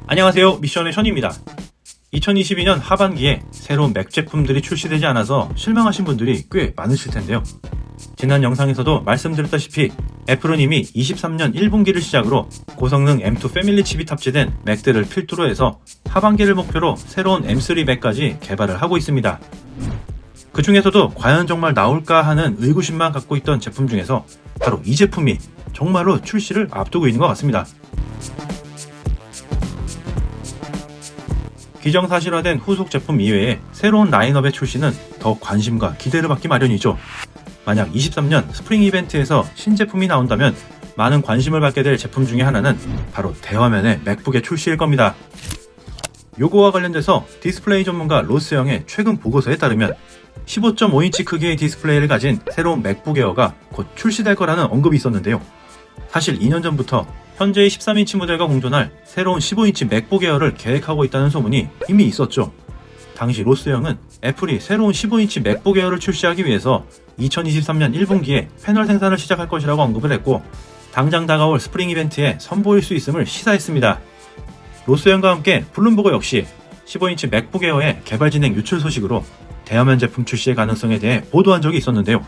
안녕하세요, 미션의 션입니다. 2022년 하반기에 새로운 맥 제품들이 출시되지 않아서 실망하신 분들이 꽤 많으실 텐데요. 지난 영상에서도 말씀드렸다시피 애플은 이미 23년 1분기를 시작으로 고성능 M2 패밀리 칩이 탑재된 맥들을 필두로 해서 하반기를 목표로 새로운 M3 맥까지 개발을 하고 있습니다. 그 중에서도 과연 정말 나올까 하는 의구심만 갖고 있던 제품 중에서 바로 이 제품이 정말로 출시를 앞두고 있는 것 같습니다. 기정사실화된 후속 제품 이외에 새로운 라인업의 출시는 더 관심과 기대를 받기 마련이죠. 만약 23년 스프링 이벤트에서 신제품이 나온다면 많은 관심을 받게 될 제품 중에 하나는 바로 대화면의 맥북의 출시일 겁니다. 요거와 관련돼서 디스플레이 전문가 로스영의 최근 보고서에 따르면 15.5인치 크기의 디스플레이를 가진 새로운 맥북 에어가 곧 출시될 거라는 언급이 있었는데요. 사실 2년 전부터 현재의 13인치 모델과 공존할 새로운 15인치 맥북 에어를 계획하고 있다는 소문이 이미 있었죠. 당시 로스영은 애플이 새로운 15인치 맥북 에어를 출시하기 위해서 2023년 1분기에 패널 생산을 시작할 것이라고 언급을 했고, 당장 다가올 스프링 이벤트에 선보일 수 있음을 시사했습니다. 로스영과 함께 블룸버그 역시 15인치 맥북 에어의 개발 진행 유출 소식으로 대화면 제품 출시의 가능성에 대해 보도한 적이 있었는데요.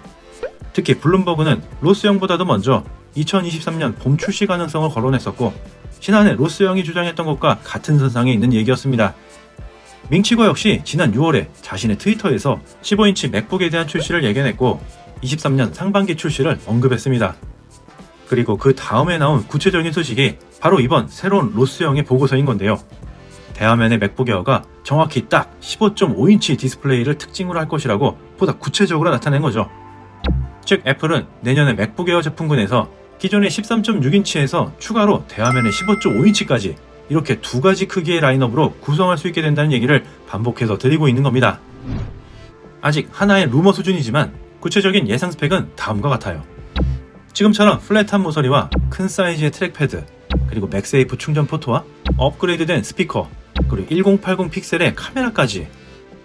특히 블룸버그는 로스영보다도 먼저 2023년 봄 출시 가능성을 거론했었고, 지난해 로스영이 주장했던 것과 같은 선상에 있는 얘기였습니다. 밍치거 역시 지난 6월에 자신의 트위터에서 15인치 맥북에 대한 출시를 예견했고 23년 상반기 출시를 언급했습니다. 그리고 그 다음에 나온 구체적인 소식이 바로 이번 새로운 로스영의 보고서인 건데요. 대화면의 맥북 에어가 정확히 딱 15.5인치 디스플레이를 특징으로 할 것이라고 보다 구체적으로 나타낸 거죠. 즉 애플은 내년에 맥북 에어 제품군에서 기존의 13.6인치에서 추가로 대화면의 15.5인치까지 이렇게 두 가지 크기의 라인업으로 구성할 수 있게 된다는 얘기를 반복해서 드리고 있는 겁니다. 아직 하나의 루머 수준이지만 구체적인 예상 스펙은 다음과 같아요. 지금처럼 플랫한 모서리와 큰 사이즈의 트랙패드, 그리고 맥세이프 충전 포트와 업그레이드된 스피커, 그리고 1080 픽셀의 카메라까지.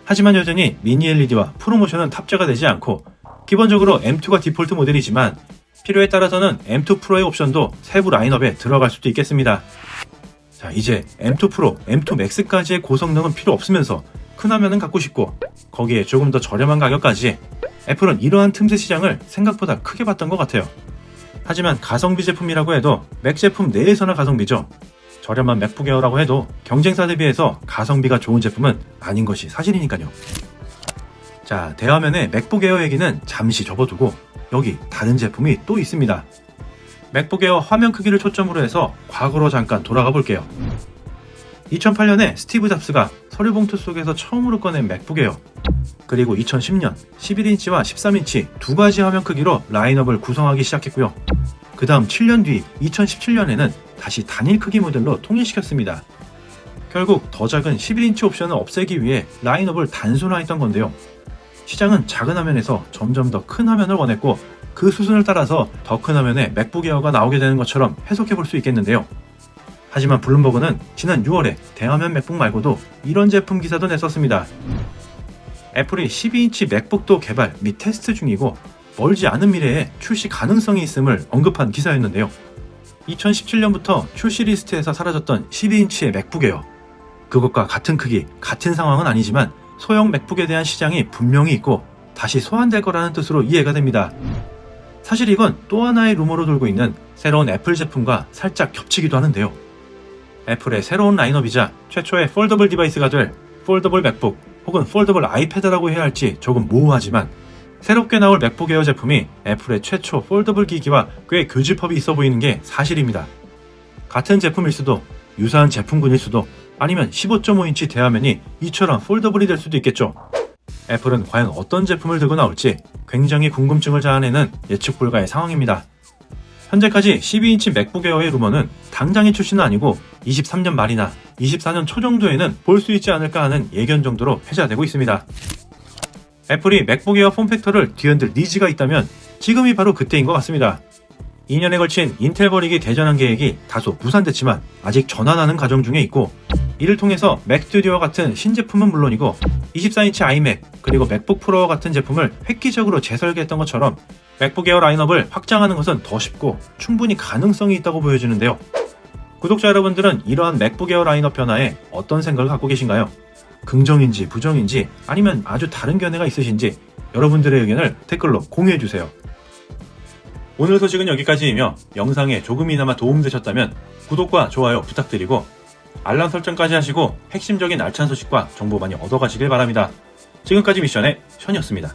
하지만 여전히 미니 LED와 프로모션은 탑재가 되지 않고 기본적으로 M2가 디폴트 모델이지만 필요에 따라서는 M2 프로의 옵션도 세부 라인업에 들어갈 수도 있겠습니다. 자, 이제 M2 프로, M2 맥스까지의 고성능은 필요 없으면서 큰 화면은 갖고 싶고 거기에 조금 더 저렴한 가격까지, 애플은 이러한 틈새 시장을 생각보다 크게 봤던 것 같아요. 하지만 가성비 제품이라고 해도 맥 제품 내에서나 가성비죠. 저렴한 맥북 에어라고 해도 경쟁사에 비해서 가성비가 좋은 제품은 아닌 것이 사실이니까요. 자, 대화면의 맥북 에어 얘기는 잠시 접어두고 여기 다른 제품이 또 있습니다. 맥북 에어 화면 크기를 초점으로 해서 과거로 잠깐 돌아가 볼게요. 2008년에 스티브 잡스가 서류 봉투 속에서 처음으로 꺼낸 맥북 에어, 그리고 2010년 11인치와 13인치 두 가지 화면 크기로 라인업을 구성하기 시작했고요. 그 다음 7년 뒤 2017년에는 다시 단일 크기 모델로 통일시켰습니다. 결국 더 작은 11인치 옵션을 없애기 위해 라인업을 단순화했던 건데요. 시장은 작은 화면에서 점점 더 큰 화면을 원했고 그 수순을 따라서 더 큰 화면에 맥북 에어가 나오게 되는 것처럼 해석해 볼 수 있겠는데요. 하지만 블룸버그는 지난 6월에 대화면 맥북 말고도 이런 제품 기사도 냈었습니다. 애플이 12인치 맥북도 개발 및 테스트 중이고 멀지 않은 미래에 출시 가능성이 있음을 언급한 기사였는데요. 2017년부터 출시 리스트에서 사라졌던 12인치의 맥북 에어, 그것과 같은 크기, 같은 상황은 아니지만 소형 맥북에 대한 시장이 분명히 있고 다시 소환될 거라는 뜻으로 이해가 됩니다. 사실 이건 또 하나의 루머로 돌고 있는 새로운 애플 제품과 살짝 겹치기도 하는데요. 애플의 새로운 라인업이자 최초의 폴더블 디바이스가 될 폴더블 맥북 혹은 폴더블 아이패드라고 해야 할지 조금 모호하지만 새롭게 나올 맥북 에어 제품이 애플의 최초 폴더블 기기와 꽤 교집합이 있어 보이는 게 사실입니다. 같은 제품일 수도, 유사한 제품군일 수도, 아니면 15.5인치 대화면이 이처럼 폴더블이 될 수도 있겠죠. 애플은 과연 어떤 제품을 들고 나올지 굉장히 궁금증을 자아내는 예측 불가의 상황입니다. 현재까지 12인치 맥북 에어의 루머는 당장의 출시는 아니고 23년 말이나 24년 초 정도에는 볼 수 있지 않을까 하는 예견 정도로 회자되고 있습니다. 애플이 맥북 에어 폼팩터를 뒤흔들 니즈가 있다면 지금이 바로 그때인 것 같습니다. 2년에 걸친 인텔 버리기 대전환 계획이 다소 무산됐지만 아직 전환하는 과정 중에 있고, 이를 통해서 맥스튜디오와 같은 신제품은 물론이고 24인치 아이맥 그리고 맥북 프로와 같은 제품을 획기적으로 재설계했던 것처럼 맥북 에어 라인업을 확장하는 것은 더 쉽고 충분히 가능성이 있다고 보여지는데요. 구독자 여러분들은 이러한 맥북 에어 라인업 변화에 어떤 생각을 갖고 계신가요? 긍정인지 부정인지 아니면 아주 다른 견해가 있으신지 여러분들의 의견을 댓글로 공유해주세요. 오늘 소식은 여기까지이며 영상에 조금이나마 도움되셨다면 구독과 좋아요 부탁드리고 알람 설정까지 하시고 핵심적인 알찬 소식과 정보 많이 얻어가시길 바랍니다. 지금까지 미션의 션이었습니다.